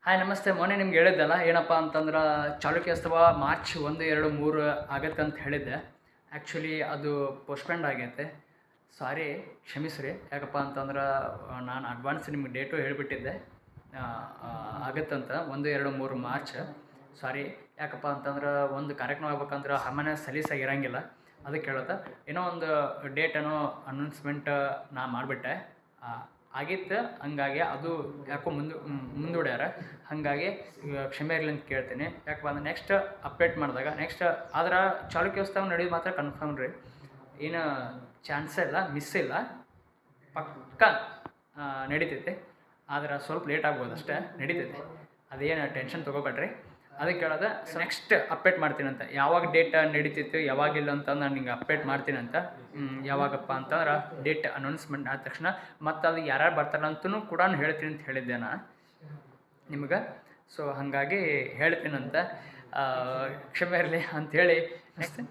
Hi ನಮಸ್ತೆ. ಮೊನ್ನೆ ನಿಮ್ಗೆ ಹೇಳಿದ್ದಲ್ಲ ಏನಪ್ಪ ಅಂತಂದ್ರೆ ಚಾಲುಕ್ಯೋತ್ಸವ ಮಾರ್ಚ್ 1, 2, 3 ಆಗತ್ತೆ ಅಂತ ಹೇಳಿದ್ದೆ. ಆ್ಯಕ್ಚುಲಿ ಅದು ಪೋಸ್ಟ್ಪೆಂಡ್ ಆಗೈತೆ. ಸಾರಿ, ಕ್ಷಮಿಸ್ರಿ. ಯಾಕಪ್ಪ ಅಂತಂದ್ರೆ ನಾನು ಅಡ್ವಾನ್ಸ್ ನಿಮ್ಗೆ ಡೇಟು ಹೇಳಿಬಿಟ್ಟಿದ್ದೆ ಆಗತ್ತಂತ 1, 2, 3 ಮಾರ್ಚ್. ಸಾರಿ, ಯಾಕಪ್ಪ ಅಂತಂದ್ರೆ ಒಂದು ಕಾರ್ಯಕ್ರಮ ಆಗ್ಬೇಕಂದ್ರೆ ಹಮ್ಮನೆ ಸಲೀಸಾಗಿರೋಂಗಿಲ್ಲ. ಅದಕ್ಕೆ ಹೇಳುತ್ತೆ ಏನೋ ಒಂದು ಡೇಟೇನೋ ಅನೌನ್ಸ್ಮೆಂಟ್ ನಾ ಮಾಡಿಬಿಟ್ಟೆ ಆಗಿತ್ತು. ಹಂಗಾಗಿ ಅದು ಯಾಕೋ ಮುಂದೂಡ್ಯಾರ. ಹಾಗಾಗಿ ಕ್ಷಮೆ ಇರಲಿ ಅಂತ ಕೇಳ್ತೀನಿ. ಯಾಕಪ್ಪ ಅಂದ್ರೆ ನೆಕ್ಸ್ಟ್ ಅಪ್ಡೇಟ್ ಮಾಡಿದಾಗ ನೆಕ್ಸ್ಟ್ ಆದ್ರೆ ಚಾಲುಕ್ಯೋತ್ಸವ ನಡೆಯೋದು ಮಾತ್ರ ಕನ್ಫರ್ಮ್ ರೀ. ಏನು ಚಾನ್ಸೇ ಇಲ್ಲ, ಮಿಸ್ ಇಲ್ಲ, ಪಕ್ಕ ನಡೀತೈತೆ. ಆದ್ರೆ ಸ್ವಲ್ಪ ಲೇಟ್ ಆಗ್ಬೋದು ಅಷ್ಟೇ, ನಡೀತೈತೆ. ಅದೇನು ಟೆನ್ಷನ್ ತೊಗೋಬೇಡ್ರಿ. ಅದಕ್ಕೆ ಕೇಳೋದು ನೆಕ್ಸ್ಟ್ ಅಪ್ಡೇಟ್ ಮಾಡ್ತೀನಂತ. ಯಾವಾಗ ಡೇಟ್ ನಡೀತಿತ್ತು ಯಾವಾಗಿಲ್ಲ ಅಂತ ನಾನು ನಿಂಗೆ ಅಪ್ಡೇಟ್ ಮಾಡ್ತೀನಂತ. ಯಾವಾಗಪ್ಪ ಅಂತಂದ್ರೆ ಡೇಟ್ ಅನೌನ್ಸ್ಮೆಂಟ್ ಆದ ತಕ್ಷಣ ಮತ್ತು ಅದು ಯಾರ್ಯಾರು ಬರ್ತಾರಂತೂ ಕೂಡ ಹೇಳ್ತೀನಿ ಅಂತ ಹೇಳಿದ್ದೆ ನಾನು ನಿಮ್ಗೆ. ಸೊ ಹಾಗಾಗಿ ಹೇಳ್ತೀನಂತ ಕ್ಷಮೆ ಇರಲಿ ಅಂಥೇಳಿ ಅಷ್ಟೇ.